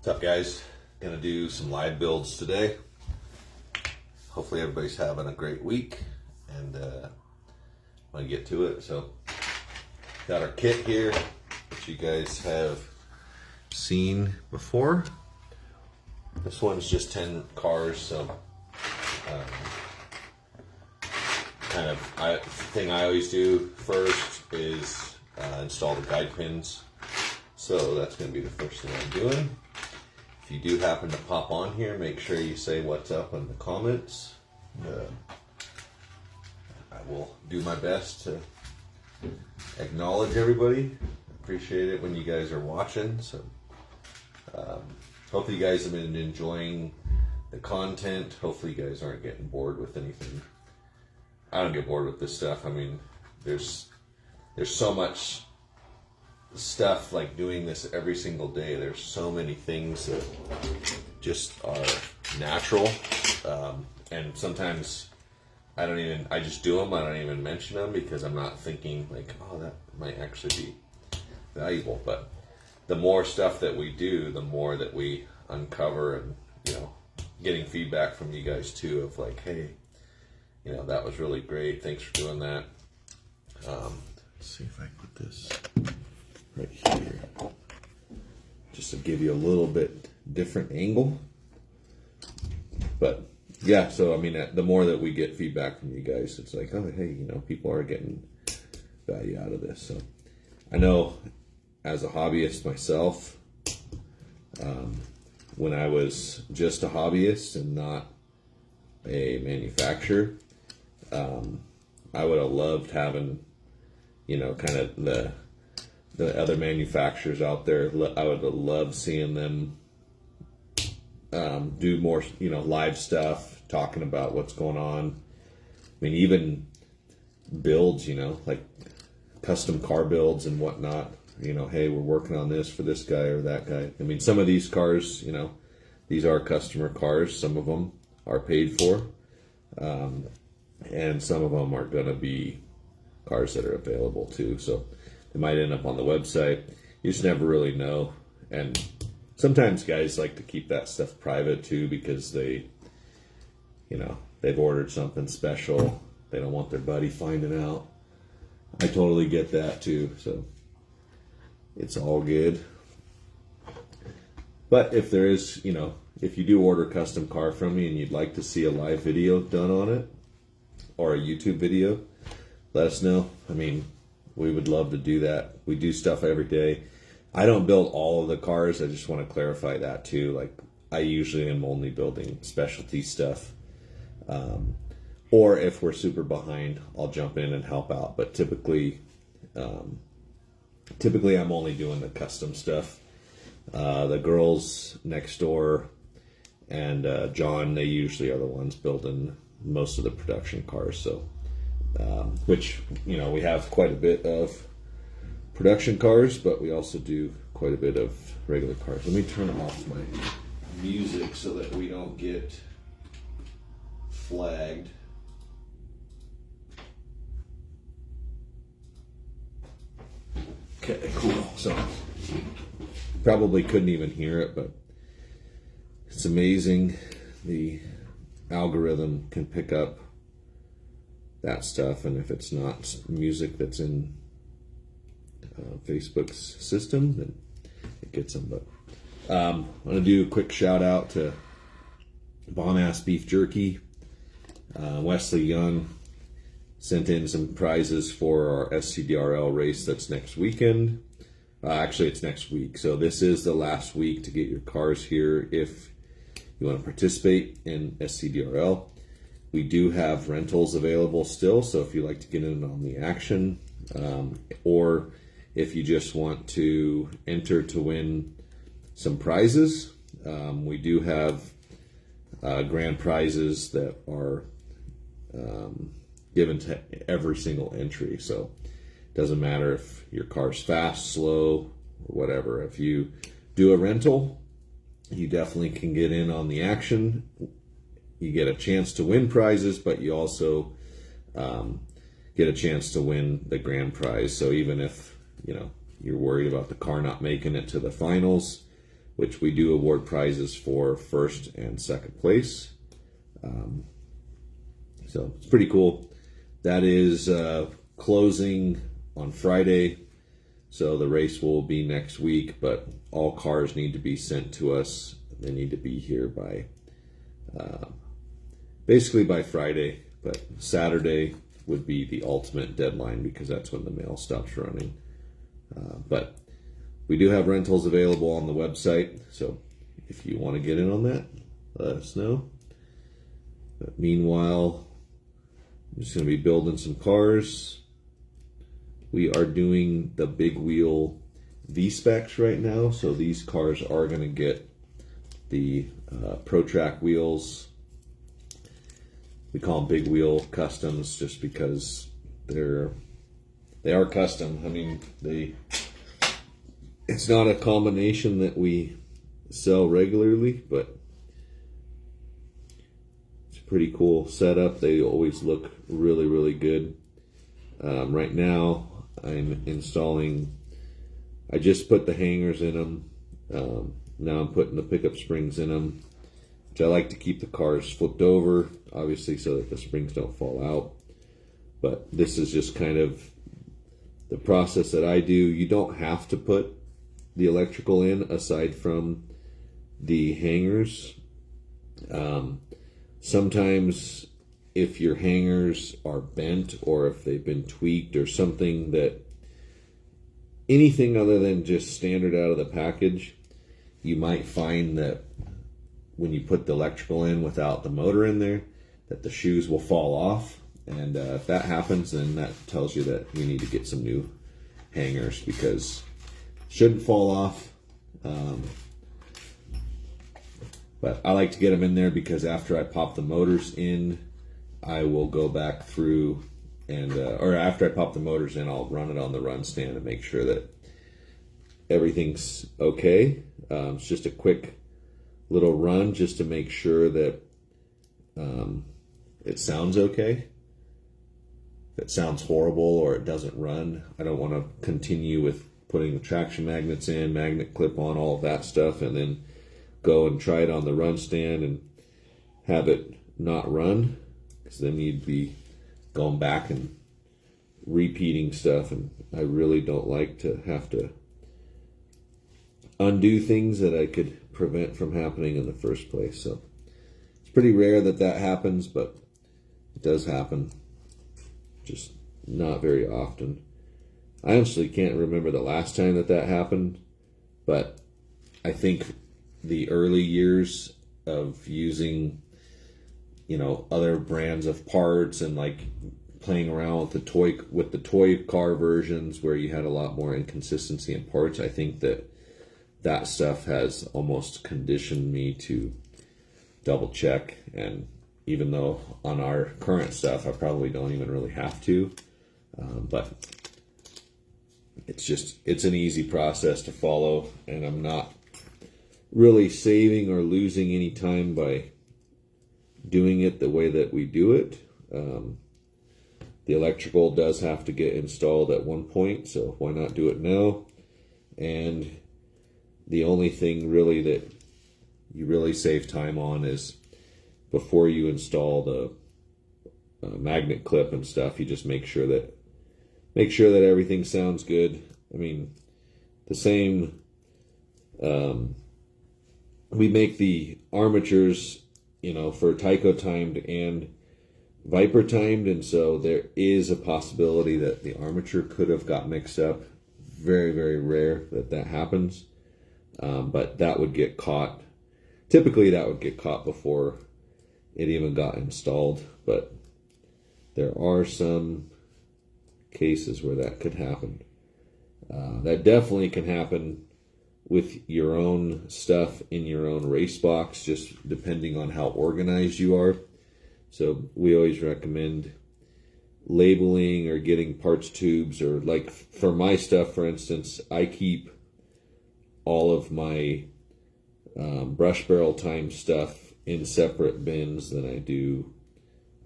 What's up, guys? Gonna do some live builds today. Hopefully everybody's having a great week, and want to get to it. So got our kit here, which you guys have seen before. This one's just 10 cars, so thing I always do first is install the guide pins. So that's going to be the first thing I'm doing. If you do happen to pop on here, make sure you say what's up in the comments. I will do my best to acknowledge everybody. Appreciate it when you guys are watching. So hopefully you guys have been enjoying the content. Hopefully you guys aren't getting bored with anything. I don't get bored with this stuff. I mean, there's so much stuff, like doing this every single day. There's so many things that just are natural, and sometimes I just do them. I don't even mention them because I'm not thinking like, oh, that might actually be valuable. But the more stuff that we do, the more that we uncover, and getting feedback from you guys too of like, hey, that was really great, thanks for doing that. Let's see if I put this right here, just to give you a little bit different angle. But yeah, so I mean, the more that we get feedback from you guys, it's like, oh, hey, people are getting value out of this. So I know as a hobbyist myself, when I was just a hobbyist and not a manufacturer, I would have loved having, kind of the other manufacturers out there. I would have loved seeing them do more, live stuff, talking about what's going on. I mean, even builds, like custom car builds and whatnot. Hey, we're working on this for this guy or that guy. I mean, some of these cars, these are customer cars. Some of them are paid for. And some of them are going to be cars that are available too. So they might end up on the website. You just never really know. And sometimes guys like to keep that stuff private too, because they've ordered something special. They don't want their buddy finding out. I totally get that too. So it's all good. But if there is, if you do order a custom car from me and you'd like to see a live video done on it, or a YouTube video, let us know. I mean, we would love to do that. We do stuff every day. I don't build all of the cars. I just want to clarify that too. Like, I usually am only building specialty stuff. Or if we're super behind, I'll jump in and help out. But typically I'm only doing the custom stuff. The girls next door and John, they usually are the ones building most of the production cars. So which we have quite a bit of production cars, but we also do quite a bit of regular cars. Let me turn off my music so that we don't get flagged. Okay, cool. So probably couldn't even hear it, but it's amazing. The algorithm can pick up that stuff, and if it's not music that's in Facebook's system, then it gets them. But I'm gonna do a quick shout out to Bomb Ass Beef Jerky. Wesley Young sent in some prizes for our SCDRL race that's next weekend. Actually, it's next week. So this is the last week to get your cars here if you want to participate in SCDRL. We do have rentals available still, so if you like to get in on the action, or if you just want to enter to win some prizes, we do have grand prizes that are given to every single entry. So it doesn't matter if your car's fast, slow, or whatever. If you do a rental, you definitely can get in on the action. You get a chance to win prizes, but you also get a chance to win the grand prize. So even if you're worried about the car not making it to the finals, which we do award prizes for first and second place. So it's pretty cool. That is closing on Friday. So the race will be next week, but all cars need to be sent to us. They need to be here by basically by Friday, but Saturday would be the ultimate deadline because that's when the mail stops running. But we do have rentals available on the website, so if you want to get in on that, let us know. But meanwhile, I'm just going to be building some cars. We are doing the big wheel V-specs right now, so these cars are going to get the Pro Track wheels. We call them big wheel customs just because they are custom. I mean, it's not a combination that we sell regularly, but it's a pretty cool setup. They always look really, really good. Right now, I'm installing, I just put the hangers in them. Now I'm putting the pickup springs in them, which I like to keep the cars flipped over, obviously, so that the springs don't fall out. But this is just kind of the process that I do. You don't have to put the electrical in aside from the hangers. Sometimes if your hangers are bent or if they've been tweaked or something, that anything other than just standard out of the package, you might find that when you put the electrical in without the motor in there, that the shoes will fall off. And if that happens, then that tells you that you need to get some new hangers because it shouldn't fall off. But I like to get them in there because after I pop the motors in, I will go back through and, or after I pop the motors in, I'll run it on the run stand and make sure that everything's okay. It's just a quick little run just to make sure that it sounds okay. If it sounds horrible or it doesn't run, I don't want to continue with putting the traction magnets in, magnet clip on, all of that stuff, and then go and try it on the run stand and have it not run, because then you'd be going back and repeating stuff, and I really don't like to have to undo things that I could prevent from happening in the first place. So it's pretty rare that that happens, but it does happen, just not very often. I honestly can't remember the last time that that happened, but I think the early years of using, other brands of parts and like playing around with the toy car versions where you had a lot more inconsistency in parts, I think that stuff has almost conditioned me to double check. And even though on our current stuff I probably don't even really have to, but it's an easy process to follow, and I'm not really saving or losing any time by doing it the way that we do it. The electrical does have to get installed at one point, so why not do it now? And the only thing really that you really save time on is before you install the magnet clip and stuff, you just make sure that everything sounds good. I mean, the same, we make the armatures, for Tyco timed and Viper timed, and so there is a possibility that the armature could have got mixed up. Very, very rare that happens, but that would get caught. Typically that would get caught before it even got installed, but there are some cases where that could happen. That definitely can happen with your own stuff in your own race box, just depending on how organized you are. So we always recommend labeling or getting parts tubes, or like for my stuff, for instance, I keep all of my brush barrel time stuff in separate bins than I do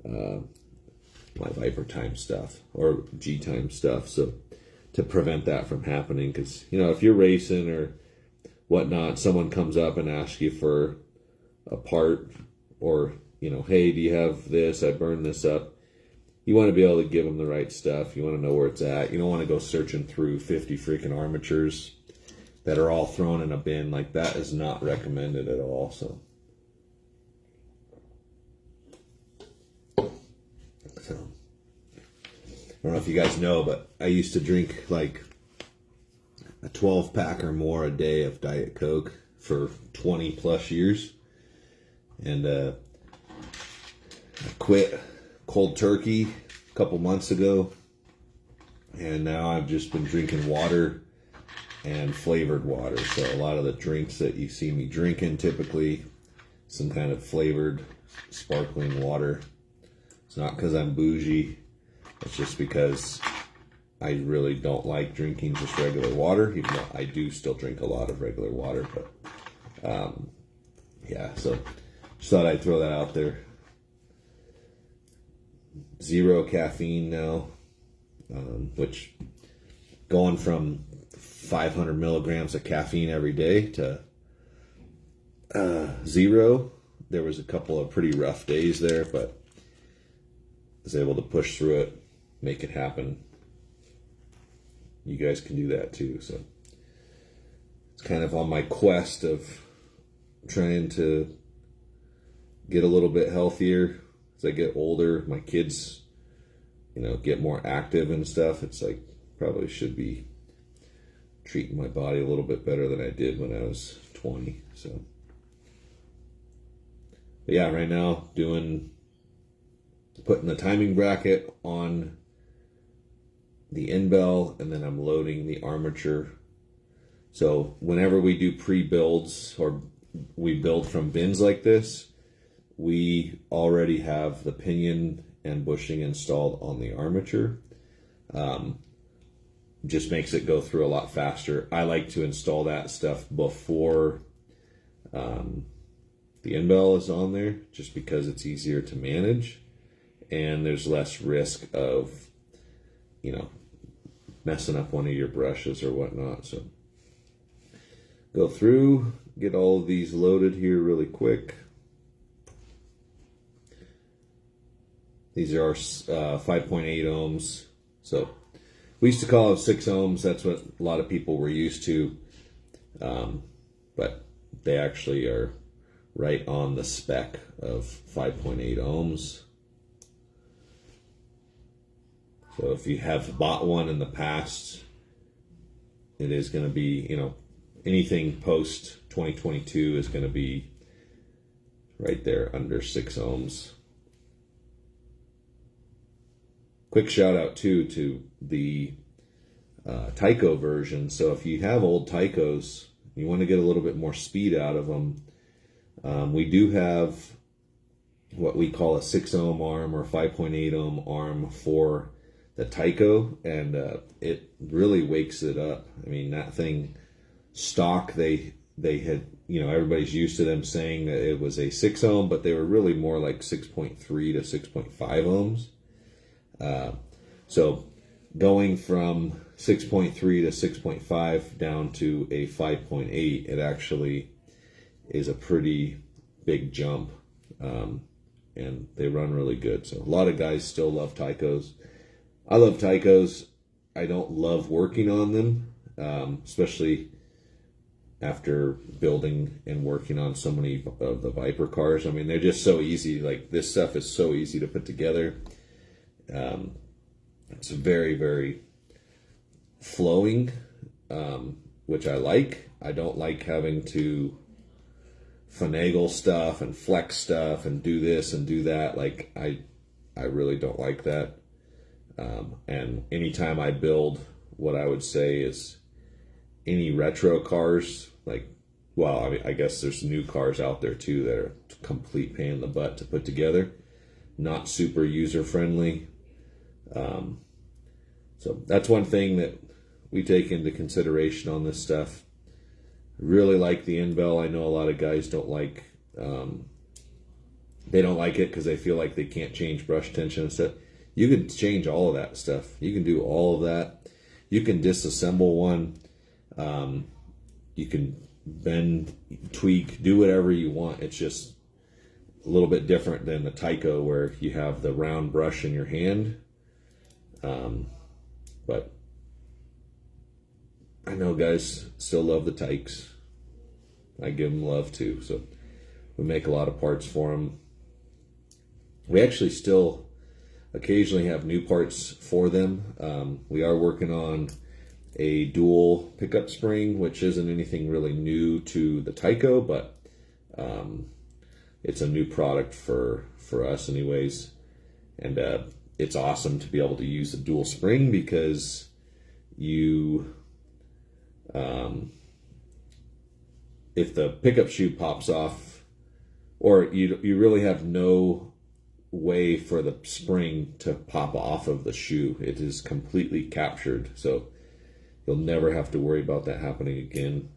my Viper time stuff or G time stuff. So to prevent that from happening, because if you're racing or whatnot, someone comes up and asks you for a part, or, you know, hey, do you have this? I burned this up. You want to be able to give them the right stuff. You want to know where it's at. You don't want to go searching through 50 freaking armatures that are all thrown in a bin. Like, that is not recommended at all. So I don't know if you guys know, but I used to drink like a 12-pack or more a day of Diet Coke for 20 plus years. And I quit cold turkey a couple months ago. And now I've just been drinking water and flavored water. So a lot of the drinks that you see me drinking, typically some kind of flavored sparkling water. It's not because I'm bougie. It's just because I really don't like drinking just regular water, even though I do still drink a lot of regular water. But yeah, so just thought I'd throw that out there. 0 caffeine now, which going from 500 milligrams of caffeine every day to 0. There was a couple of pretty rough days there, but was able to push through it, make it happen. You guys can do that too. So it's kind of on my quest of trying to get a little bit healthier as I get older. My kids, you know, get more active and stuff. It's like, probably should be treating my body a little bit better than I did when I was 20. So, but yeah, right now putting the timing bracket on the end bell, and then I'm loading the armature. So whenever we do pre-builds or we build from bins like this, we already have the pinion and bushing installed on the armature. Just makes it go through a lot faster. I like to install that stuff before the end bell is on there, just because it's easier to manage and there's less risk of, you know, messing up one of your brushes or whatnot. So go through, get all of these loaded here really quick. These are 5.8 ohms. So we used to call them 6 ohms. That's what a lot of people were used to. But they actually are right on the spec of 5.8 ohms. So if you have bought one in the past, it is going to be, you know, anything post 2022 is going to be right there under 6 ohms. Quick shout out too to the Tyco version. So if you have old Tycos, you want to get a little bit more speed out of them. We do have what we call a 6 ohm arm or 5.8 ohm arm for the Tyco, and it really wakes it up. I mean, that thing stock, they had, you know, everybody's used to them saying that it was a 6 ohm, but they were really more like 6.3 to 6.5 ohms. So going from 6.3 to 6.5 down to a 5.8, it actually is a pretty big jump, and they run really good. So a lot of guys still love Tycos. I love Tycos. I don't love working on them, especially after building and working on so many of the Viper cars. I mean, they're just so easy. Like, this stuff is so easy to put together. It's very, very flowing, which I like. I don't like having to finagle stuff and flex stuff and do this and do that. Like, I really don't like that. And anytime I build what I would say is any retro cars, like, well, I mean, I guess there's new cars out there too that are a complete pain in the butt to put together, not super user friendly. So that's one thing that we take into consideration on this stuff. Really like the end bell. I know a lot of guys don't like, they don't like it because they feel like they can't change brush tension and stuff. You can change all of that stuff. You can do all of that. You can disassemble one. You can bend, tweak, do whatever you want. It's just a little bit different than the Tyco where you have the round brush in your hand. But I know guys still love the Tykes. I give them love too. So we make a lot of parts for them. We actually still occasionally have new parts for them. We are working on a dual pickup spring, which isn't anything really new to the Tyco, but it's a new product for us anyways. And it's awesome to be able to use the dual spring because you, if the pickup shoe pops off, or you really have no way for the spring to pop off of the shoe. It is completely captured, so you'll never have to worry about that happening again.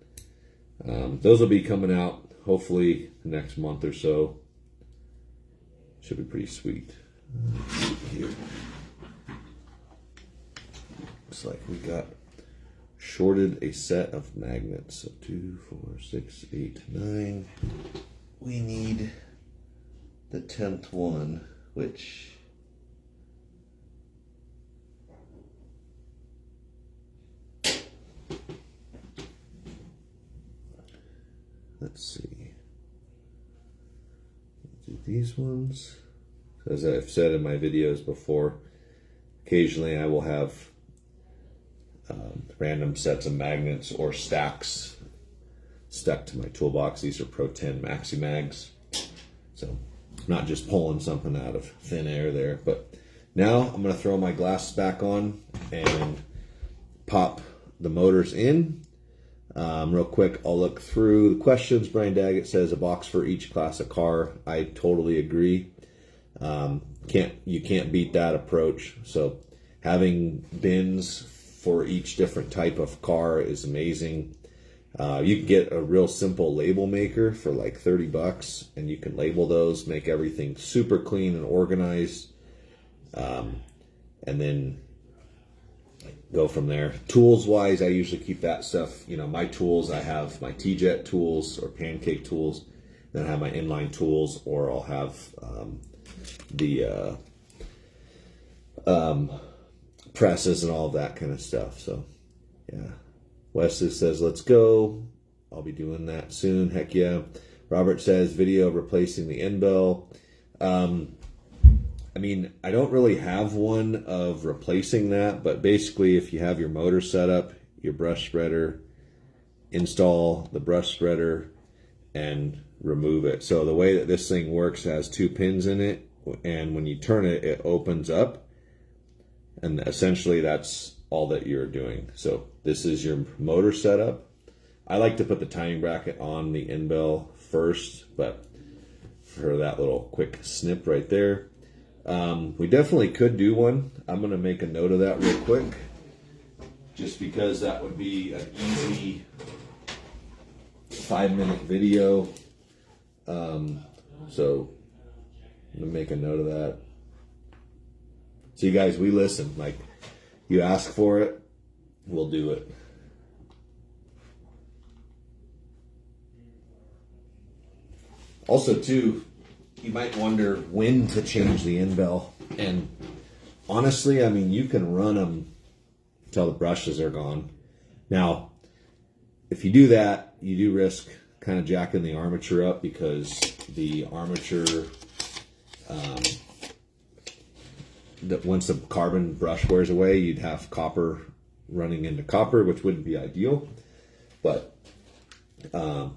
Those will be coming out hopefully next month or so. Should be pretty sweet. Here. Looks like we got shorted a set of magnets. So 2, 4, 6, 8, 9. We need the 10th one, which let's see. Do these ones. As I've said in my videos before, occasionally I will have random sets of magnets or stacks stuck to my toolbox. These are Pro 10 Maxi Mags. So not just pulling something out of thin air there. But now I'm going to throw my glasses back on and pop the motors in. Real quick, I'll look through the questions. Brian Daggett says a box for each class of car. I totally agree. You can't beat that approach. So having bins for each different type of car is amazing. You can get a real simple label maker for like $30 and you can label those, make everything super clean and organized, and then go from there. Tools wise, I usually keep that stuff, my tools, I have my T-Jet tools or pancake tools, then I have my inline tools, or I'll have the presses and all of that kind of stuff. So yeah. Wesley says, let's go. I'll be doing that soon. Heck yeah. Robert says, video replacing the end bell. I mean, I don't really have one of replacing that, but basically if you have your motor set up, your brush spreader, install the brush spreader and remove it. So the way that this thing works has 2 pins in it, and when you turn it, it opens up, and essentially that's all that you're doing. So this is your motor setup. I like to put the timing bracket on the end bell first, but for that little quick snip right there, we definitely could do one. I'm going to make a note of that real quick, just because that would be an easy 5-minute video. So I'm going to make a note of that. So you guys, we listen. Like, you ask for it, we'll do it. Also, too, you might wonder when to change the end bell. And honestly, I mean, you can run them until the brushes are gone. Now, if you do that, you do risk kind of jacking the armature up, because the armature, once the carbon brush wears away, you'd have copper running into copper, which wouldn't be ideal. But I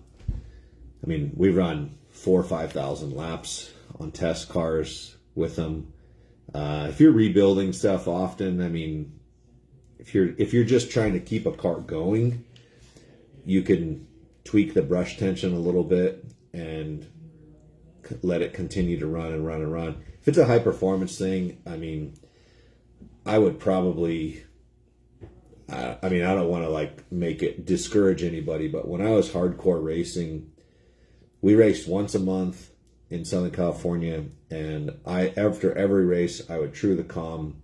mean, we run 4,000 or 5,000 laps on test cars with them. If you're rebuilding stuff often, I mean, if you're just trying to keep a car going, you can tweak the brush tension a little bit and let it continue to run and run and run. If it's a high performance thing, I mean, I would probably, I don't want to like make it discourage anybody, but when I was hardcore racing, we raced once a month in Southern California, and after every race, I would true the comm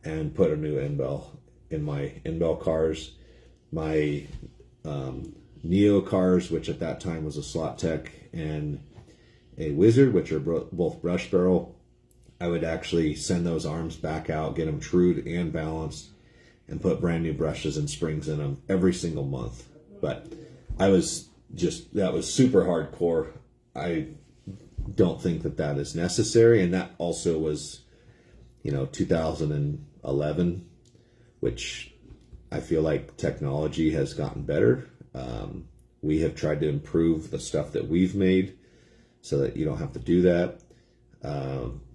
and put a new end bell in my end bell cars. My Neo cars, which at that time was a Slot Tech, and a Wizard, which are both brush barrel, I would actually send those arms back out, get them trued and balanced, and put brand new brushes and springs in them every single month. But that was super hardcore. I don't think that is necessary. And that also was, 2011, which I feel like technology has gotten better. We have tried to improve the stuff that we've made so that you don't have to do that.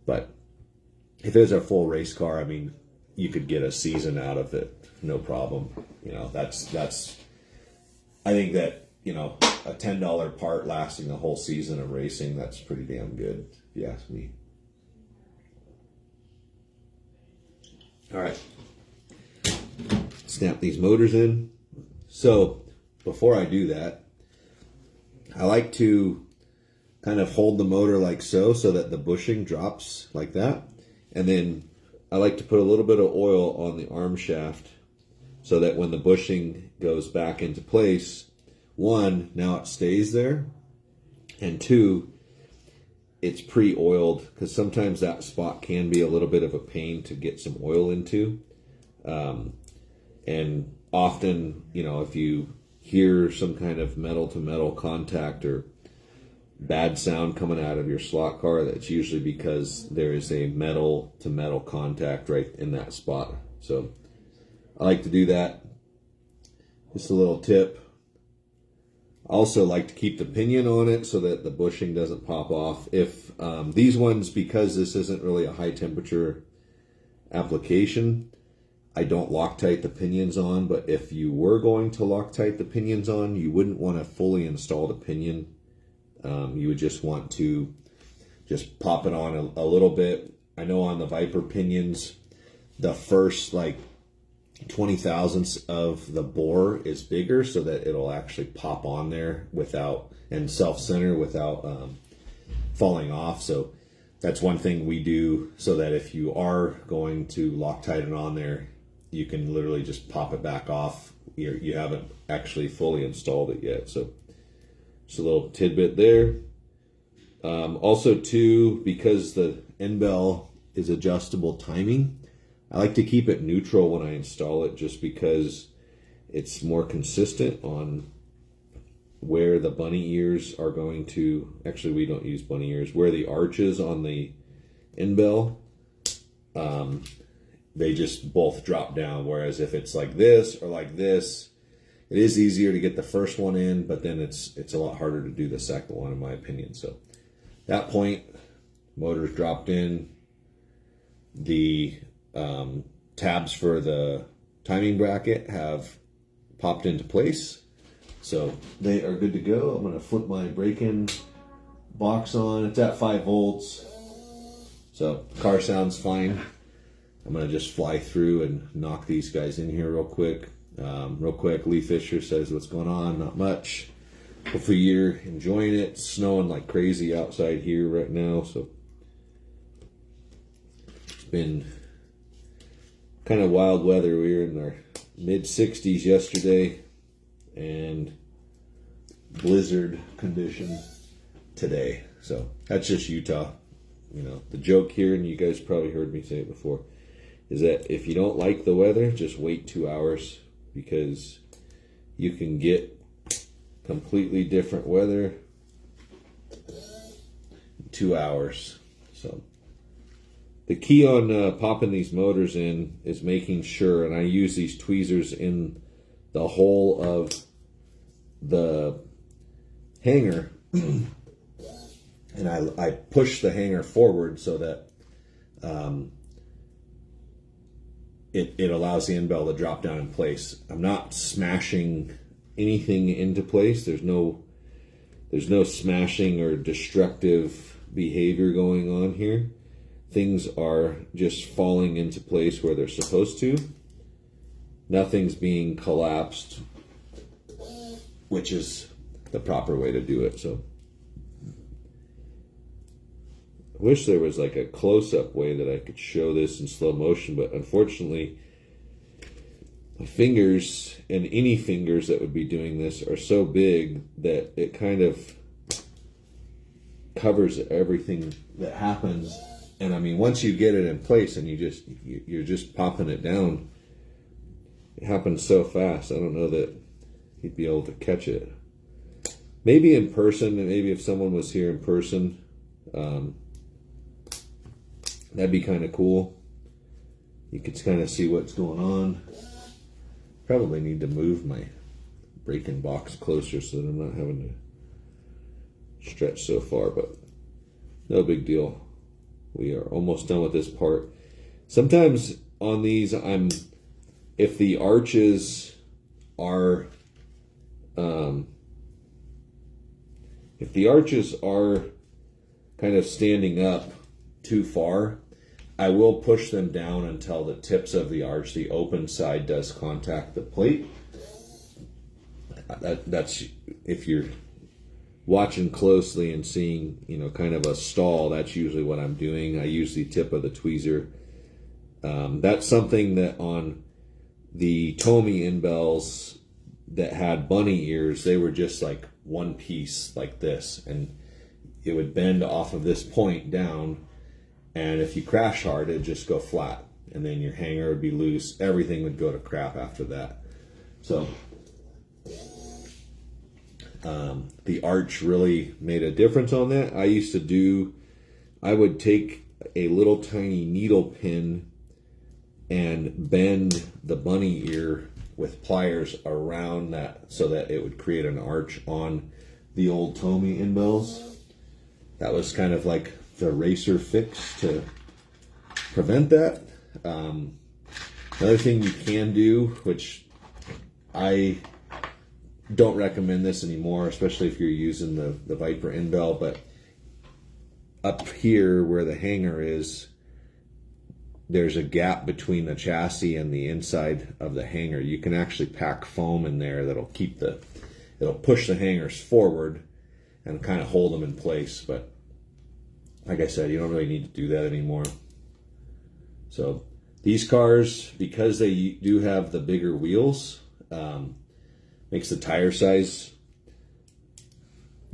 But if it was a full race car, I mean, you could get a season out of it, no problem. That's. I think that a $10 part lasting a whole season of racing, that's pretty damn good, if you ask me. All right, snap these motors in. So before I do that, I like to kind of hold the motor like so that the bushing drops like that. And then I like to put a little bit of oil on the arm shaft so that when the bushing goes back into place, one, now it stays there, and two, it's pre-oiled, because sometimes that spot can be a little bit of a pain to get some oil into. And often, if you hear some kind of metal-to-metal contact or bad sound coming out of your slot car, that's usually because there is a metal to metal contact right in that spot. So I like to do that. Just a little tip. I also like to keep the pinion on it so that the bushing doesn't pop off. If these ones, because this isn't really a high temperature application, I don't Loctite the pinions on, but if you were going to Loctite the pinions on, you wouldn't want to fully install the pinion. You would just want to just pop it on a little bit. I know on the Viper pinions, the first 20 thousandths of the bore is bigger so that it'll actually pop on there and self-center without falling off. So that's one thing we do so that if you are going to Loctite it on there, you can literally just pop it back off. You haven't actually fully installed it yet. So just a little tidbit there. Also, too, because the end bell is adjustable timing, I like to keep it neutral when I install it, just because it's more consistent on where the bunny ears are going to. Actually, we don't use bunny ears. Where the arches on the end bell, they just both drop down. Whereas if it's like this or like this, it is easier to get the first one in, but then it's a lot harder to do the second one, in my opinion. So at that point, motor's dropped in. The tabs for the timing bracket have popped into place, so they are good to go. I'm going to flip my break-in box on. It's at 5 volts, so car sounds fine. I'm going to just fly through and knock these guys in here real quick. Lee Fisher says, "What's going on?" Not much. Hopefully you're enjoying it. It's snowing like crazy outside here right now, so it's been kind of wild weather. We were in our mid 60s yesterday and blizzard condition today. So that's just Utah. The joke here, and you guys probably heard me say it before, is that if you don't like the weather, just wait 2 hours, because you can get completely different weather in 2 hours. So the key on popping these motors in is making sure, and I use these tweezers in the hole of the hanger, and I push the hanger forward so that it allows the end bell to drop down in place. I'm not smashing anything into place. There's no smashing or destructive behavior going on here. Things are just falling into place where they're supposed to. Nothing's being collapsed, which is the proper way to do it. So I wish there was like a close-up way that I could show this in slow motion, but unfortunately my fingers and any fingers that would be doing this are so big that it kind of covers everything that happens. And I mean, once you get it in place and you're just popping it down, it happens so fast. I don't know that you'd be able to catch it. Maybe in person, and maybe if someone was here in person, that'd be kind of cool. You could kind of see what's going on. Probably need to move my break-in box closer so that I'm not having to stretch so far, but no big deal. We are almost done with this part. Sometimes on these, if the arches are kind of standing up too far, I will push them down until the tips of the arch, the open side, does contact the plate. That's if you're watching closely and seeing, kind of a stall, that's usually what I'm doing. I use the tip of the tweezer. That's something that on the Tomy in-bells that had bunny ears, they were just like one piece like this, and it would bend off of this point down, and if you crash hard, it'd just go flat, and then your hanger would be loose. Everything would go to crap after that. So the arch really made a difference on that. I would take a little tiny needle pin and bend the bunny ear with pliers around that so that it would create an arch on the old Tomy in-bells. That was kind of like the racer fix to prevent that. Another thing you can do, which I don't recommend this anymore, especially if you're using the Viper in-bell, but up here where the hanger is, there's a gap between the chassis and the inside of the hanger. You can actually pack foam in there that'll it'll push the hangers forward and kind of hold them in place. But like I said, you don't really need to do that anymore. So these cars, because they do have the bigger wheels, makes the tire size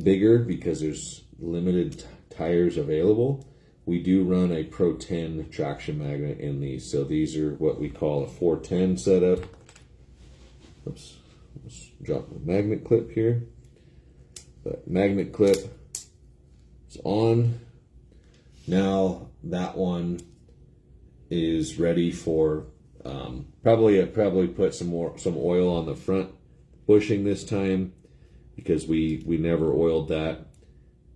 bigger because there's limited tires available. We do run a Pro 10 traction magnet in these. So these are what we call a 410 setup. Oops, let's drop the magnet clip here. But magnet clip is on. Now that one is ready for probably put some oil on the front bushing this time, because we never oiled that,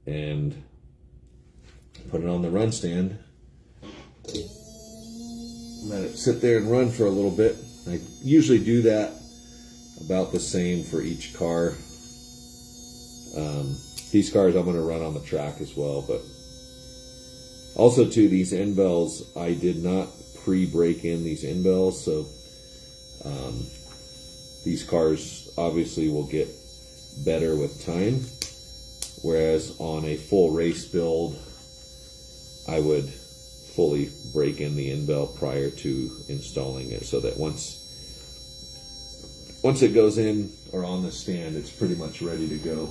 and put it on the run stand. Let it sit there and run for a little bit. I usually do that about the same for each car. These cars I'm going to run on the track as well, but also too, these in-bells, I did not pre-break in these in-bells, so these cars obviously will get better with time, whereas on a full race build, I would fully break in the in-bell prior to installing it, so that once it goes in or on the stand, it's pretty much ready to go.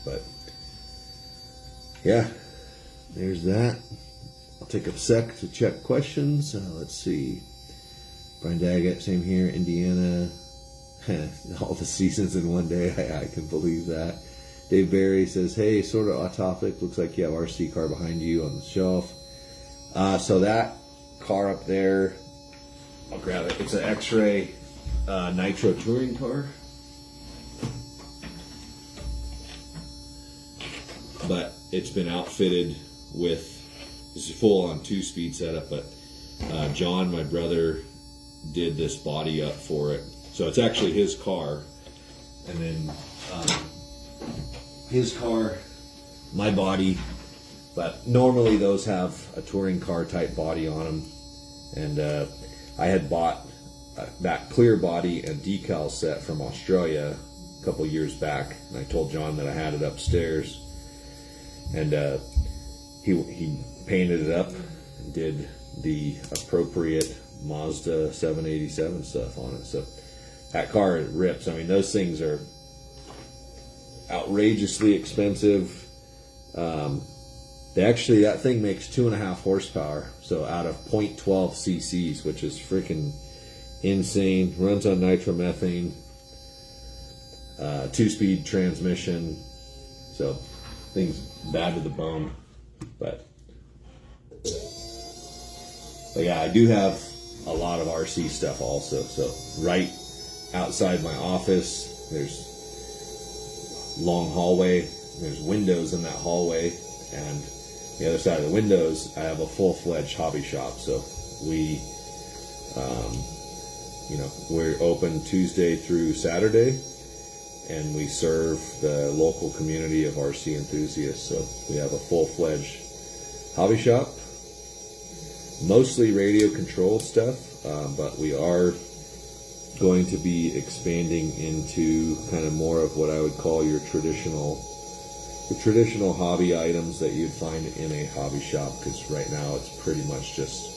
But yeah, there's that. I'll take a sec to check questions. Let's see. Brian Daggett, same here. Indiana. All the seasons in one day. I can believe that. Dave Barry says, hey, sort of off topic. Looks like you have RC car behind you on the shelf. So that car up there, I'll grab it. It's an X-Ray Nitro touring car. But it's been outfitted with, this is full on 2-speed setup, but John, my brother, did this body up for it. So it's actually his car. And then his car, my body. But normally those have a touring car type body on them. And I had bought that clear body and decal set from Australia a couple years back. And I told John that I had it upstairs. And he painted it up and did the appropriate Mazda 787 stuff on it. So that car, it rips. I mean, those things are outrageously expensive. That thing makes 2.5 horsepower, so out of 0.12 cc's, which is freaking insane. Runs on nitromethane, 2-speed transmission, so thing's bad to the bone. But yeah, I do have a lot of RC stuff also. So right outside my office, there's long hallway. There's windows in that hallway, and the other side of the windows, I have a full-fledged hobby shop. So we're open Tuesday through Saturday, and we serve the local community of RC enthusiasts. So we have a full-fledged hobby shop, mostly radio controlled stuff, but we are going to be expanding into kind of more of what I would call your traditional hobby items that you'd find in a hobby shop, because right now it's pretty much just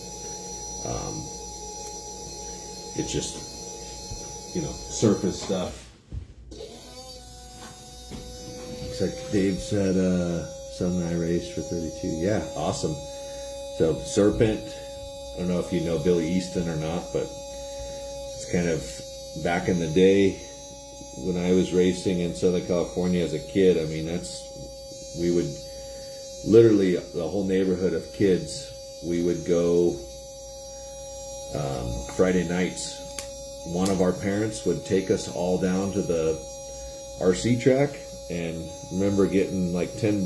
surface stuff. Looks like Dave said son and I raced for 32. Yeah, awesome. So Serpent, I don't know if you know Billy Easton or not, but it's kind of back in the day when I was racing in Southern California as a kid. I mean, we would literally, the whole neighborhood of kids, we would go Friday nights. One of our parents would take us all down to the RC track, and remember getting like $10.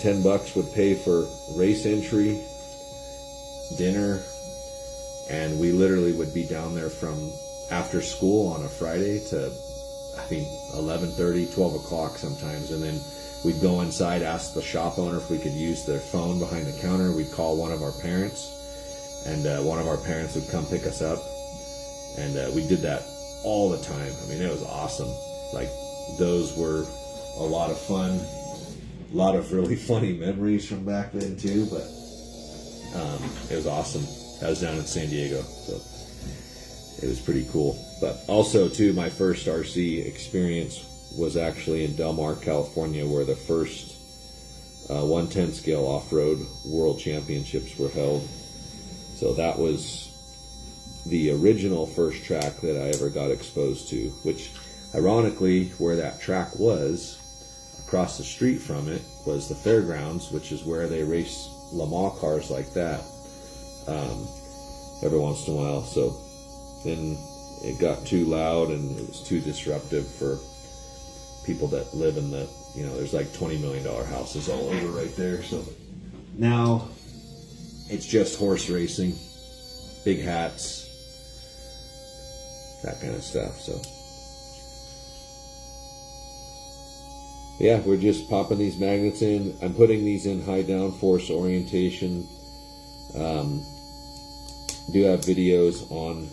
$10 would pay for race entry, dinner, and we literally would be down there from after school on a Friday to, I think, 11:30, 12 o'clock sometimes, and then we'd go inside, ask the shop owner if we could use their phone behind the counter. We'd call one of our parents, and one of our parents would come pick us up, and we did that all the time. I mean, it was awesome. Like, those were a lot of fun, a lot of really funny memories from back then too, but it was awesome. I was down in San Diego, so it was pretty cool. But also too, my first RC experience was actually in Del Mar, California, where the first 1/10 scale off-road world championships were held. So that was the original first track that I ever got exposed to, which ironically, where that track was, across the street from it, was the fairgrounds, which is where they race Le Mans cars like that every once in a while. So then it got too loud and it was too disruptive for people that live in the, there's like $20 million houses all over right there. So now it's just horse racing, big hats, that kind of stuff. So yeah, we're just popping these magnets in. I'm putting these in high downforce orientation. Do have videos on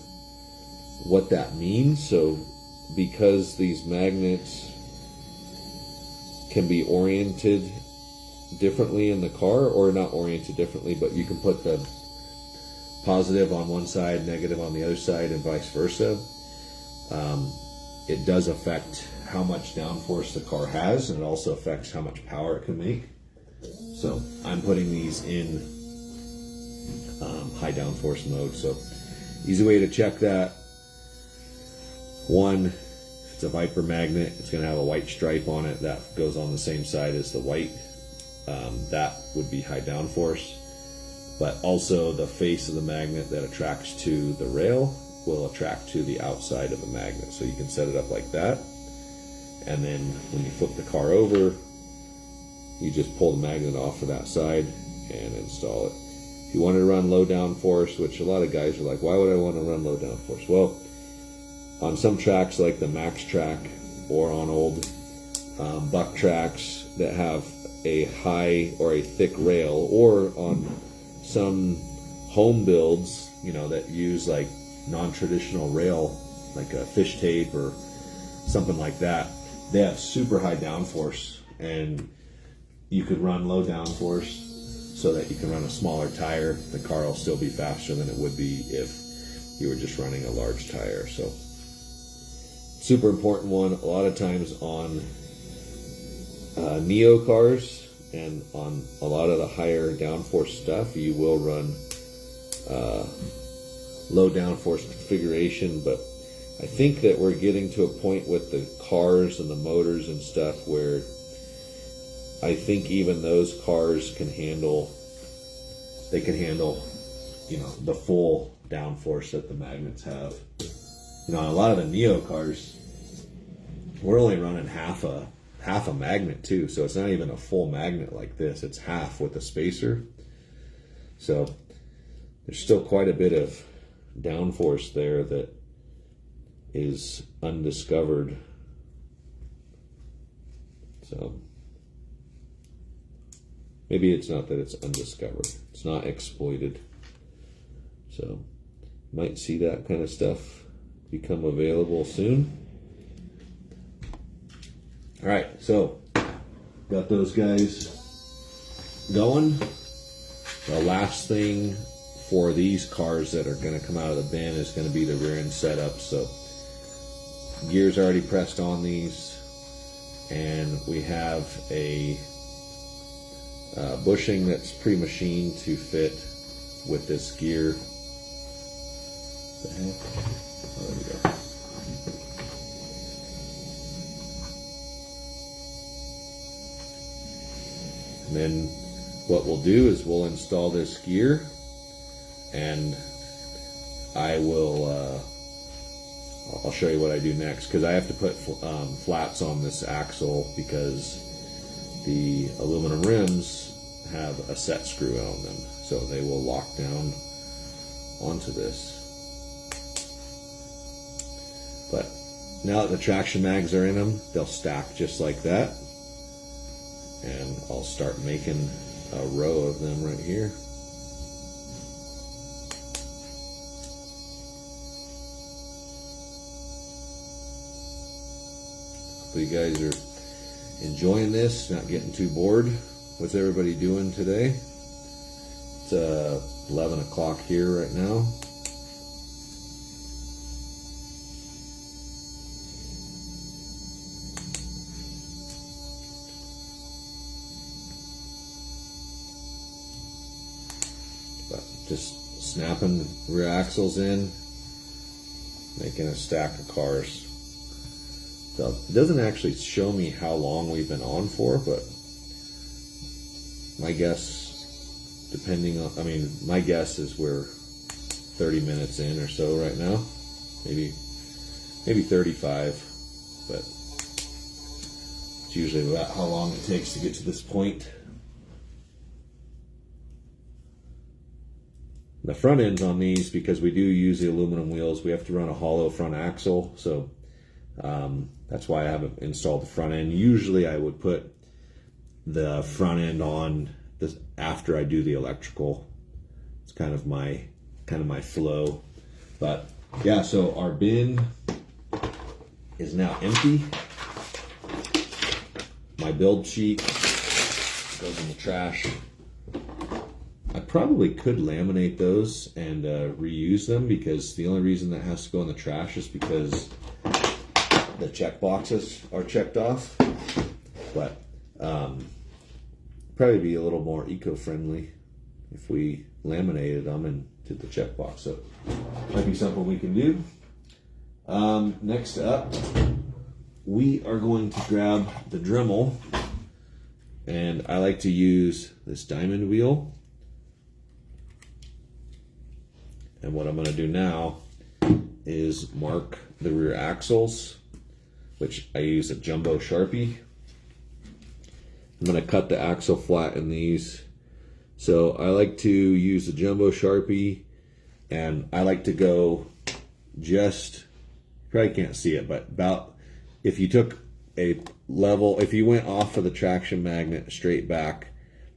what that means. So because these magnets can be oriented differently in the car, or not oriented differently, but you can put the positive on one side, negative on the other side, and vice versa. It does affect how much downforce the car has, and it also affects how much power it can make. So I'm putting these in high downforce mode. So easy way to check that: one, if it's a Viper magnet, it's going to have a white stripe on it that goes on the same side as the white. That would be high downforce. But also the face of the magnet that attracts to the rail will attract to the outside of the magnet. So you can set it up like that, and then when you flip the car over, you just pull the magnet off of that side and install it. If you want to run low downforce, which a lot of guys are like, why would I want to run low downforce? Well, on some tracks like the Max track, or on old buck tracks that have a high or a thick rail, or on some home builds, that use like non-traditional rail, like a fish tape or something like that, they have super high downforce, and you could run low downforce so that you can run a smaller tire. The car will still be faster than it would be if you were just running a large tire. So super important one. A lot of times on Neo cars and on a lot of the higher downforce stuff, you will run low downforce configuration, but I think that we're getting to a point with the cars and the motors and stuff where I think even those cars can handle, you know, the full downforce that the magnets have. You know, on a lot of the Neo cars, we're only running half a magnet too, so it's not even a full magnet like this. It's half with a spacer. So there's still quite a bit of downforce there that is undiscovered. So maybe it's not that it's undiscovered, it's not exploited. So might see that kind of stuff become available soon. All right, so got those guys going. The last thing for these cars that are going to come out of the bin is going to be the rear end setup. So gears already pressed on these, and we have a bushing that's pre-machined to fit with this gear. What the heck? Oh, there we go. And then what we'll do is we'll install this gear, and I will I'll show you what I do next, because I have to put flats on this axle because the aluminum rims have a set screw on them, so they will lock down onto this. But now that the traction mags are in them, they'll stack just like that, and I'll start making a row of them right here. Hopefully you guys are enjoying this, not getting too bored. What's everybody doing today? It's 11 o'clock here right now. But just snapping rear axles in, making a stack of cars. So it doesn't actually show me how long we've been on for, but my guess, depending on, I mean, my guess is we're 30 minutes in or so right now, maybe 35, but it's usually about how long it takes to get to this point. The front ends on these, because we do use the aluminum wheels, we have to run a hollow front axle, so that's why I haven't installed the front end. Usually I would put the front end on this after I do the electrical. It's kind of my flow. But yeah, so our bin is now empty. My build sheet goes in the trash. I probably could laminate those and reuse them, because the only reason that has to go in the trash is because the check boxes are checked off. But probably be a little more eco-friendly if we laminated them and did the check box. So might be something we can do. Next up, we are going to grab the Dremel, and I like to use this diamond wheel. And what I'm going to do now is mark the rear axles, which I use a jumbo Sharpie. I'm going to cut the axle flat in these. So I like to use the jumbo Sharpie, and I like to go just, you probably can't see it, but about, if you took a level, if you went off of the traction magnet straight back,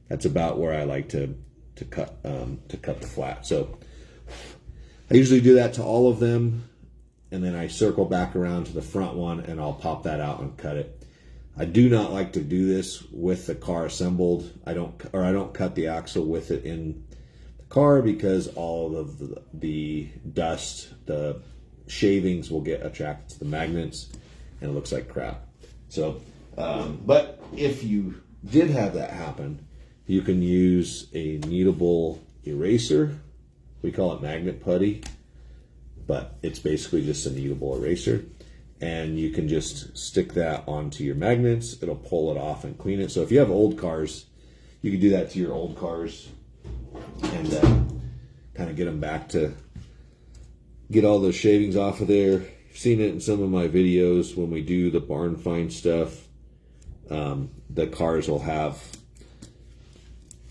that's about where I like to cut the flat. So I usually do that to all of them, and then I circle back around to the front one, and I'll pop that out and cut it. I do not like to do this with the car assembled. I don't cut the axle with it in the car because all of the dust, the shavings will get attracted to the magnets and it looks like crap. So, but if you did have that happen, you can use a kneadable eraser. We call it magnet putty, but it's basically just a kneadable eraser. And you can just stick that onto your magnets. It'll pull it off and clean it. So if you have old cars, you can do that to your old cars and kind of get them back to get all those shavings off of there. You've seen it in some of my videos when we do the barn find stuff. The cars will have,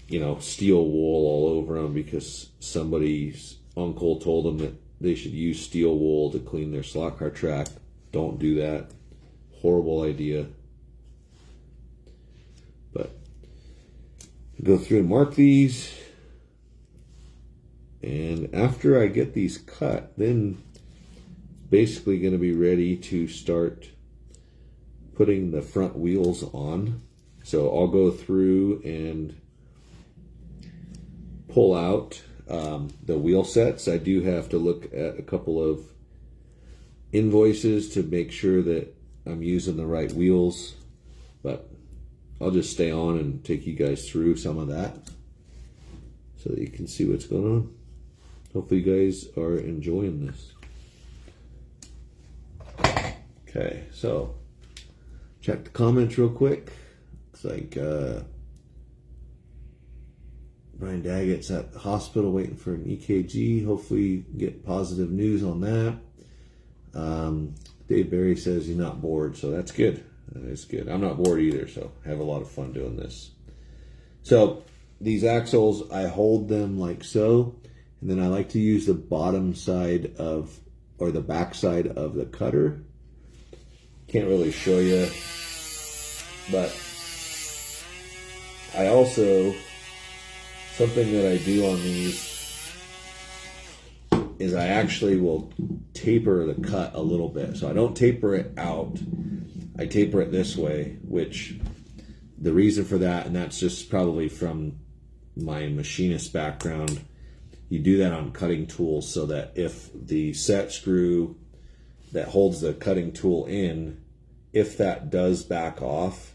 you know, steel wool all over them because somebody's uncle told them that they should use steel wool to clean their slot car track. Don't do that. Horrible idea. But go through and mark these. And after I get these cut, then it's basically going to be ready to start putting the front wheels on. So I'll go through and pull out the wheel sets. I do have to look at a couple of invoices to make sure that I'm using the right wheels, but I'll just stay on and take you guys through some of that so that you can see what's going on. Hopefully you guys are enjoying this. Okay, so check the comments real quick. Looks like Brian Daggett's at the hospital waiting for an EKG. Hopefully get positive news on that. Dave Berry says he's not bored, so that's good. That is good. I'm not bored either, so I have a lot of fun doing this. So these axles, I hold them like so, and then I like to use the bottom side of, or the back side of the cutter. Can't really show you, but I also, something that I do on these is I actually will taper the cut a little bit. So I don't taper it out. I taper it this way, which the reason for that, and that's just probably from my machinist background, you do that on cutting tools so that if the set screw that holds the cutting tool in, if that does back off,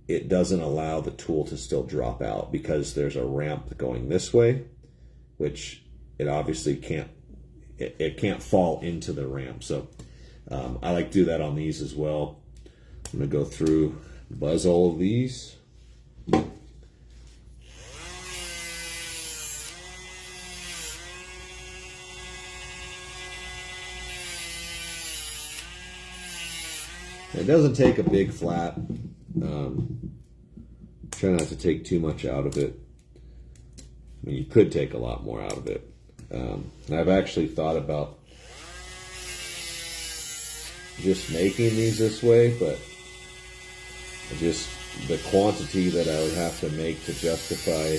it doesn't allow the tool to still drop out because there's a ramp going this way, which it obviously can't, it can't fall into the ramp. So I like to do that on these as well. I'm going to go through, buzz all of these. It doesn't take a big flat. Try not to take too much out of it. I mean, you could take a lot more out of it. And I've actually thought about just making these this way, but just the quantity that I would have to make to justify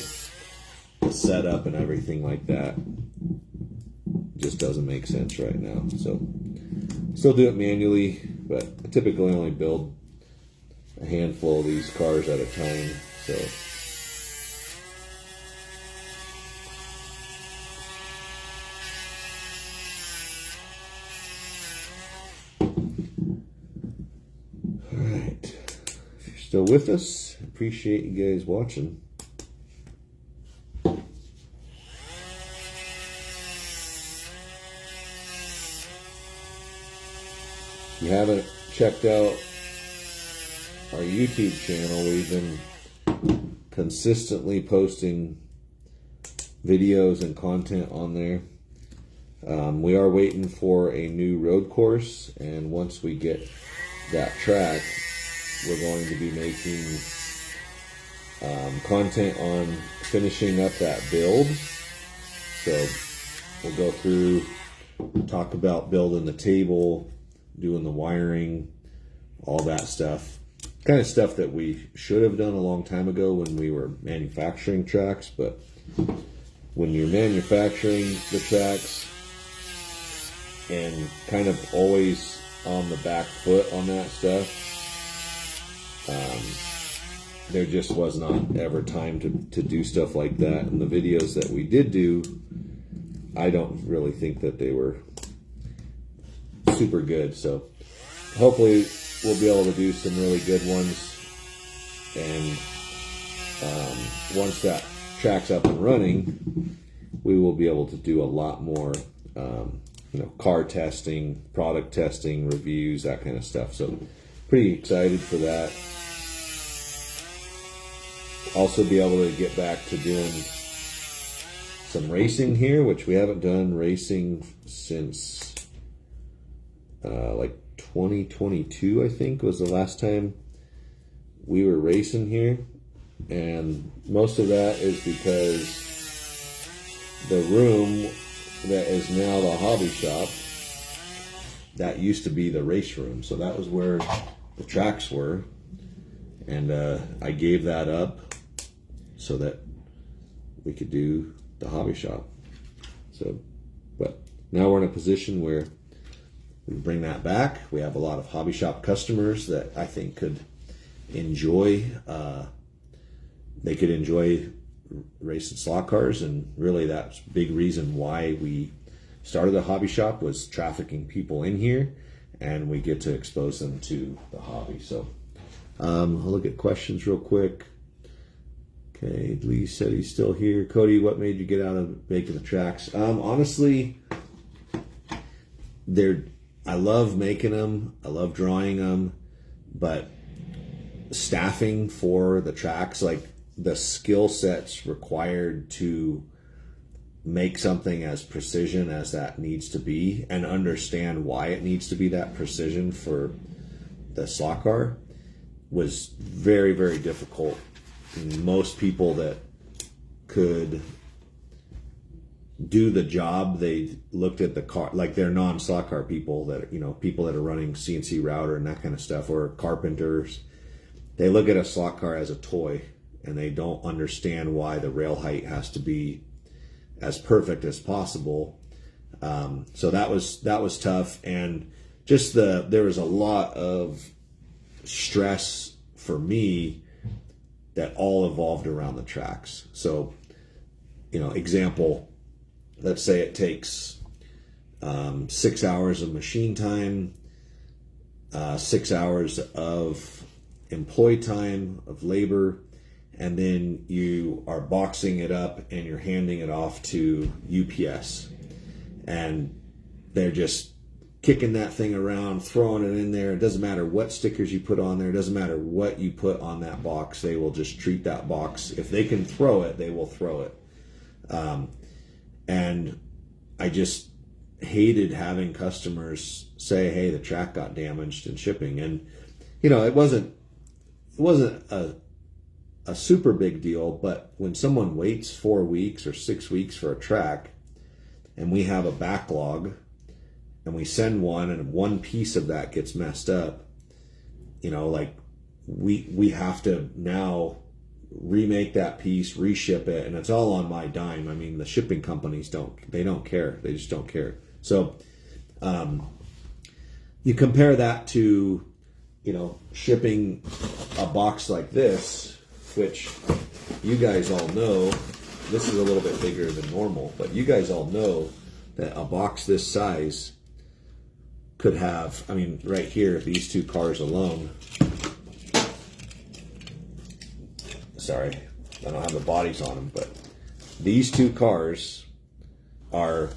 the setup and everything like that just doesn't make sense right now. So still do it manually, but I typically only build a handful of these cars at a time. So alright, if you're still with us, appreciate you guys watching. If you haven't checked out our YouTube channel, we've been consistently posting videos and content on there. We are waiting for a new road course, and once we get that track, we're going to be making content on finishing up that build. So we'll go through, talk about building the table, doing the wiring, all that stuff. Kind of stuff that we should have done a long time ago when we were manufacturing tracks, but when you're manufacturing the tracks and kind of always on the back foot on that stuff, there just was not ever time to do stuff like that. And the videos that we did do, I don't really think that they were super good. So hopefully we'll be able to do some really good ones. And once that track's up and running, we will be able to do a lot more, car testing, product testing, reviews, that kind of stuff. So pretty excited for that. Also be able to get back to doing some racing here, which we haven't done racing since like 2022, I think, was the last time we were racing here. And most of that is because the room that is now the hobby shop, that used to be the race room. So that was where the tracks were. And I gave that up so that we could do the hobby shop. So, but now we're in a position where we can bring that back. We have a lot of hobby shop customers that I think could enjoy, they could enjoy racing slot cars. And really that's a big reason why we started the hobby shop, was trafficking people in here, and we get to expose them to the hobby. So I'll look at questions real quick. Okay, Lee said he's still here. Cody, what made you get out of making the tracks? Honestly, I love making them. I love drawing them, but staffing for the tracks, like the skill sets required to make something as precision as that needs to be, and understand why it needs to be that precision for the slot car, was very, very difficult. Most people that could do the job, they looked at the car, like they're non-slot car people that, people that are running CNC router and that kind of stuff, or carpenters. They look at a slot car as a toy, and they don't understand why the rail height has to be as perfect as possible. So that was tough. And just there was a lot of stress for me that all evolved around the tracks. So, example, let's say it takes 6 hours of machine time, 6 hours of employee time, of labor, and then you are boxing it up and you're handing it off to UPS. And they're just kicking that thing around, throwing it in there. It doesn't matter what stickers you put on there. It doesn't matter what you put on that box. They will just treat that box. If they can throw it, they will throw it. And I just hated having customers say, hey, the track got damaged in shipping. And, it wasn't a super big deal, but when someone waits 4 weeks or 6 weeks for a track, and we have a backlog, and we send one, and one piece of that gets messed up, like we have to now remake that piece, reship it, and it's all on my dime. I mean, the shipping companies don't care. They just don't care. So you compare that to, shipping a box like this, which you guys all know, this is a little bit bigger than normal, but you guys all know that a box this size could have, right here, these two cars alone. Sorry, I don't have the bodies on them, but these two cars are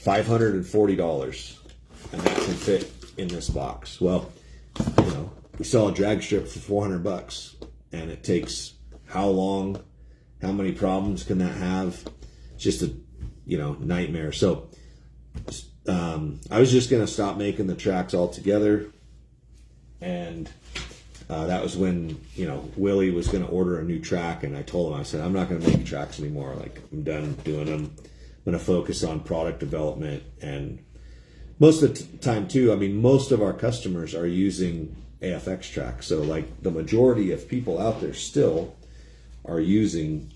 $540, and that can fit in this box. Well, we sell a drag strip for $400, and it takes how long? How many problems can that have? It's just a nightmare. So I was just gonna stop making the tracks altogether, and that was when Willie was gonna order a new track, and I told him, I said, I'm not gonna make tracks anymore. Like, I'm done doing them. I'm gonna focus on product development. And most of the time too, most of our customers are using AFX tracks. So like the majority of people out there still are using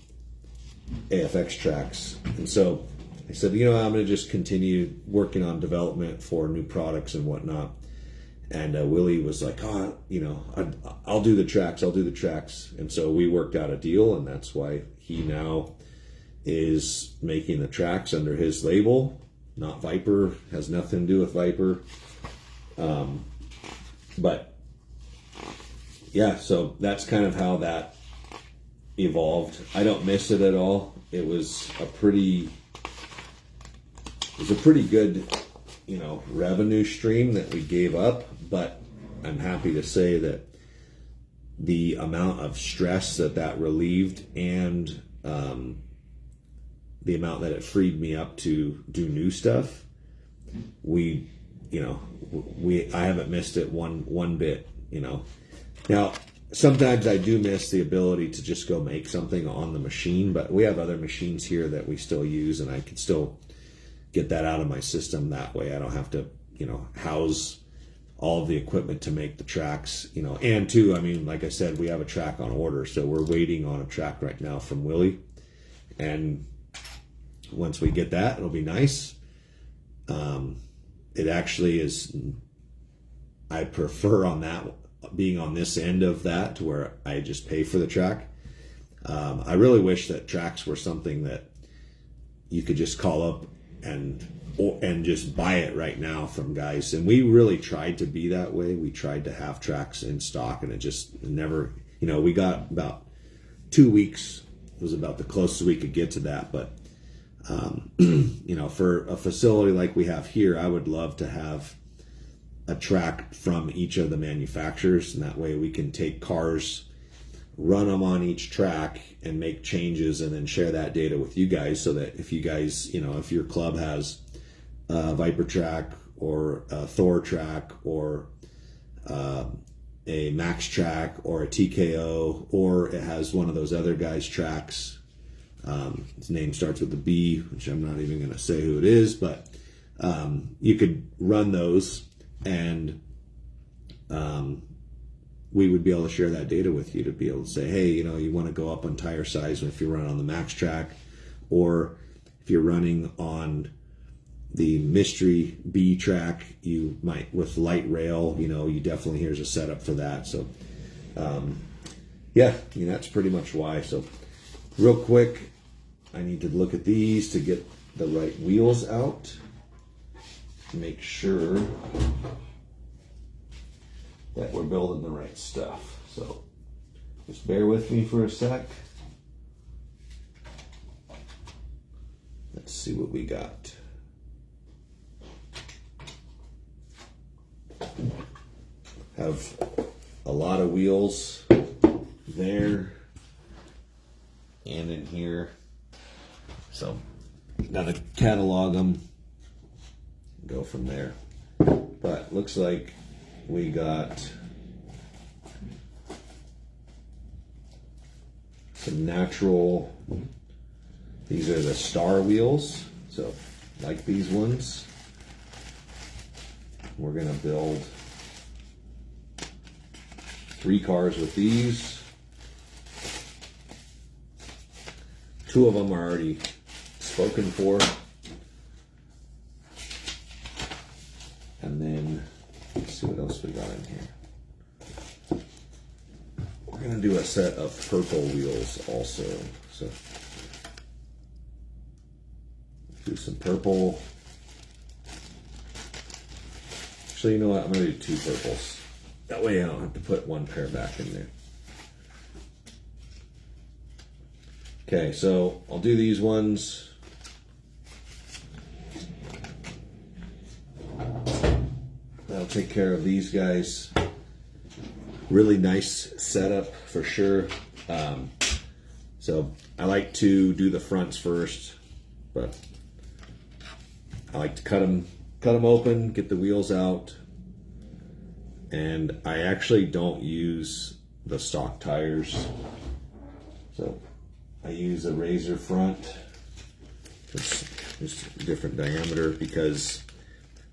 AFX tracks. And so I said, I'm going to just continue working on development for new products and whatnot. And Willie was like, oh, I'll do the tracks. And so we worked out a deal, and that's why he now is making the tracks under his label, not Viper, has nothing to do with Viper. But yeah, so that's kind of how that evolved. I don't miss it at all. It was a pretty good, revenue stream that we gave up, but I'm happy to say that the amount of stress that relieved, and the amount that it freed me up to do new stuff, I haven't missed it one bit. Now sometimes I do miss the ability to just go make something on the machine, but we have other machines here that we still use, and I can still get that out of my system that way. I don't have to, house all of the equipment to make the tracks, and too, like I said, we have a track on order, so we're waiting on a track right now from Willie, and once we get that, it'll be nice. It actually is, I prefer on that, being on this end of that, to where I just pay for the track. I really wish that tracks were something that you could just call up and just buy it right now from guys. And we really tried to be that way. We tried to have tracks in stock, and it just never, we got about 2 weeks. It was about the closest we could get to that. But, for a facility like we have here, I would love to have a track from each of the manufacturers, and that way we can take cars, run them on each track, and make changes, and then share that data with you guys, so that if you guys, if your club has a Viper track or a Thor track or a Max track or a TKO, or it has one of those other guys' tracks, his name starts with a B, which I'm not even going to say who it is, but you could run those, and we would be able to share that data with you, to be able to say, hey, you want to go up on tire size if you're running on the Max track, or if you're running on the Mystery B track, you might, with light rail, you definitely, here's a setup for that. So that's pretty much why. So real quick, I need to look at these to get the right wheels out, make sure that we're building the right stuff. So just bear with me for a sec. Let's see what we got. Have a lot of wheels there and in here, so gotta catalog them, go from there. But looks like we got some natural, these are the star wheels, so like these ones. We're gonna build 3 cars with these. 2 of them are already spoken for. And then let's see what else we got in here. We're gonna do a set of purple wheels also. So do some purple. Actually, you know what? I'm gonna do 2 purples. That way I don't have to put 1 pair back in there. Okay, so I'll do these ones. That'll take care of these guys. Really nice setup for sure. So I like to do the fronts first, but I like to cut them open, get the wheels out. And I actually don't use the stock tires. So I use a razor front. It's just a different diameter, because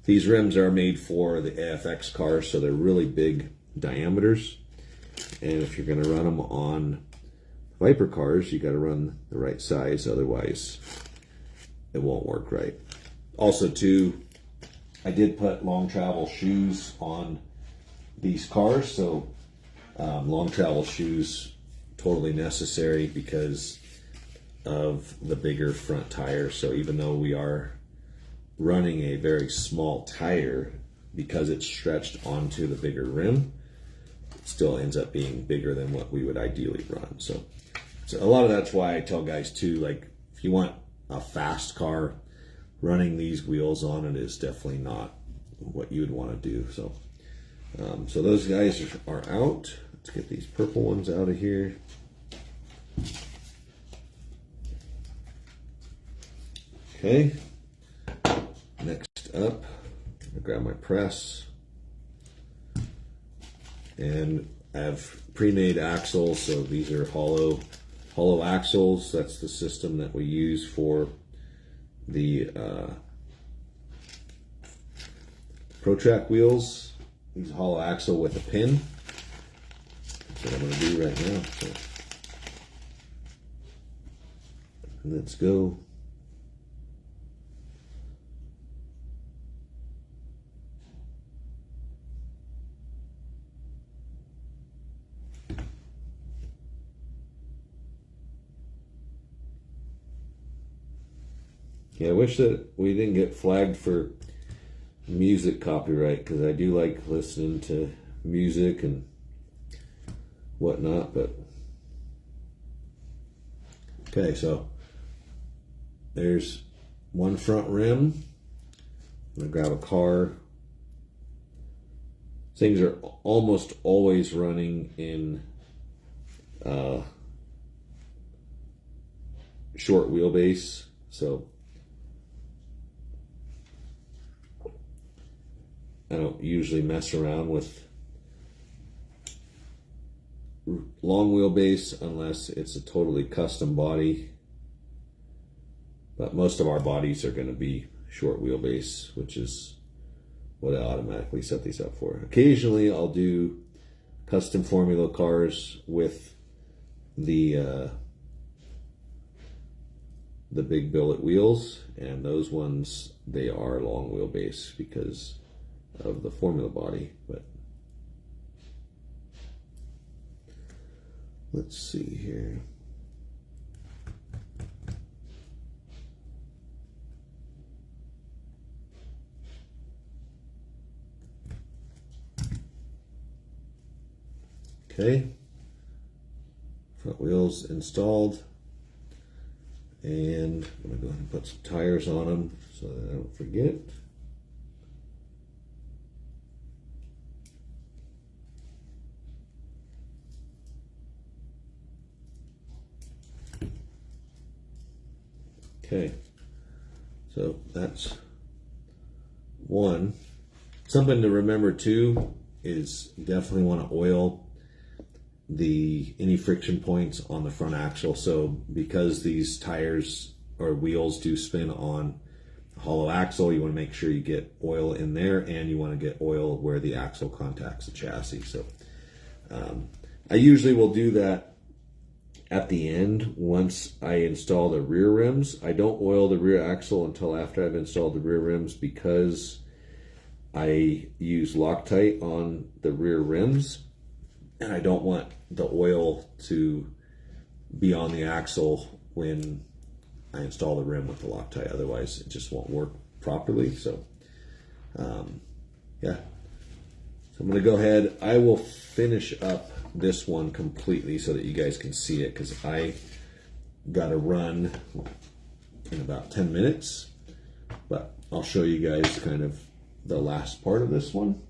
these rims are made for the AFX cars, so they're really big diameters. And if you're gonna run them on Viper cars, you gotta run the right size, otherwise it won't work right. Also too, I did put long travel shoes on these cars. So long travel shoes totally necessary because of the bigger front tire. So even though we are running a very small tire, because it's stretched onto the bigger rim, it still ends up being bigger than what we would ideally run. So a lot of that's why I tell guys too, like if you want a fast car, running these wheels on it is definitely not what you would want to do. So so those guys are out. Let's get these purple ones out of here. Okay, next up, I'm gonna grab my press, and I have pre-made axles. So these are hollow axles. That's the system that we use for the ProTrack wheels. These hollow axle with a pin. That's what I'm gonna do right now. So let's go. Yeah, I wish that we didn't get flagged for music copyright, because I do like listening to music and whatnot. But okay, so there's one front rim. I'm gonna grab a car. Things are almost always running in short wheelbase, so I don't usually mess around with long wheelbase unless it's a totally custom body. But most of our bodies are going to be short wheelbase, which is what I automatically set these up for. Occasionally I'll do custom formula cars with the big billet wheels, and those ones, they are long wheelbase because of the formula body. But let's see here. Okay, front wheels installed, and I'm gonna go ahead and put some tires on them so that I don't forget. Okay, so that's one. Something to remember too is definitely want to oil any friction points on the front axle. So because these tires or wheels do spin on a hollow axle, you want to make sure you get oil in there, and you want to get oil where the axle contacts the chassis. So I usually will do that at the end once I install the rear rims. I don't oil the rear axle until after I've installed the rear rims, because I use Loctite on the rear rims, and I don't want the oil to be on the axle when I install the rim with the Loctite. Otherwise it just won't work properly. So yeah, so I'm going to go ahead. I will finish up this one completely so that you guys can see it, because I got to run in about 10 minutes. But I'll show you guys kind of the last part of this one.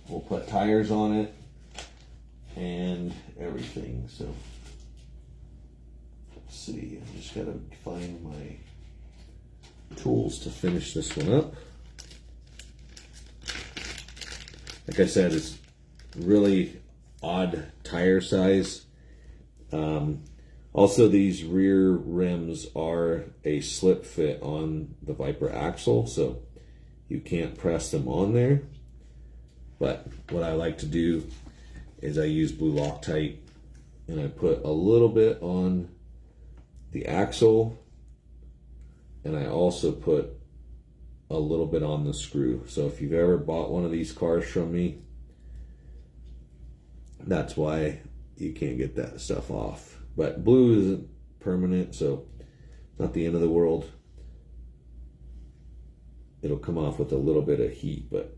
We'll put tires on it and everything. So let's see, I just got to find my tools to finish this one up. Like I said, it's really odd tire size. Also, these rear rims are a slip fit on the Viper axle, so you can't press them on there. But what I like to do is I use blue Loctite, and I put a little bit on the axle, and I also put a little bit on the screw. So if you've ever bought one of these cars from me, that's why you can't get that stuff off. But blue isn't permanent, so it's not the end of the world. It'll come off with a little bit of heat, but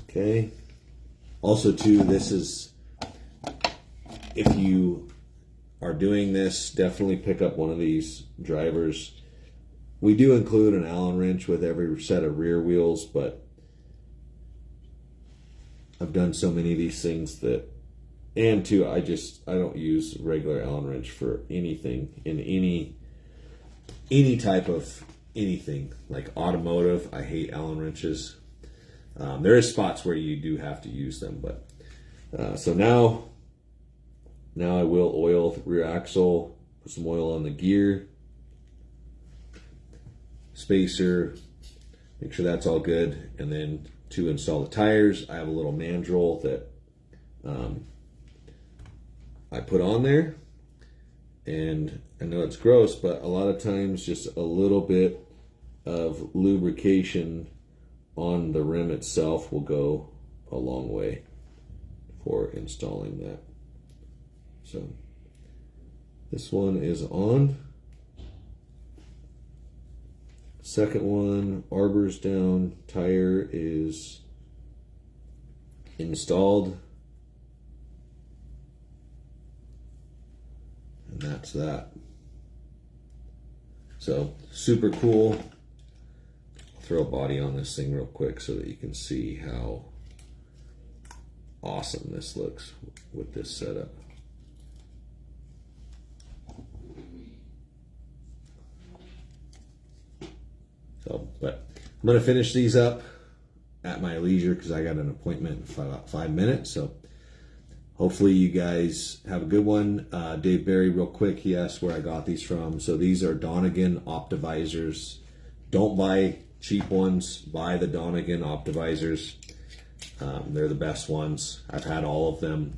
okay. Also too, this is, if you are doing this, definitely pick up one of these drivers. We do include an Allen wrench with every set of rear wheels, but I've done so many of these things that, and two, I don't use regular Allen wrench for anything in any type of anything, like automotive. I hate Allen wrenches. There is spots where you do have to use them, but so now I will oil the rear axle, put some oil on the gear, spacer, make sure that's all good, and then to install the tires, I have a little mandrel that I put on there, and I know it's gross, but a lot of times just a little bit of lubrication on the rim itself will go a long way for installing that. So this one is on. Second one, arbor's down, tire is installed. And that's that. So super cool. I'll throw a body on this thing real quick so that you can see how awesome this looks with this setup. So, but I'm going to finish these up at my leisure because I got an appointment in about 5 minutes. So hopefully you guys have a good one. Dave Barry, real quick, he asked where I got these from. So these are Donegan Optivisors. Don't buy cheap ones. Buy the Donegan Optivisors. They're the best ones. I've had all of them.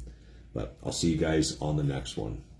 But I'll see you guys on the next one.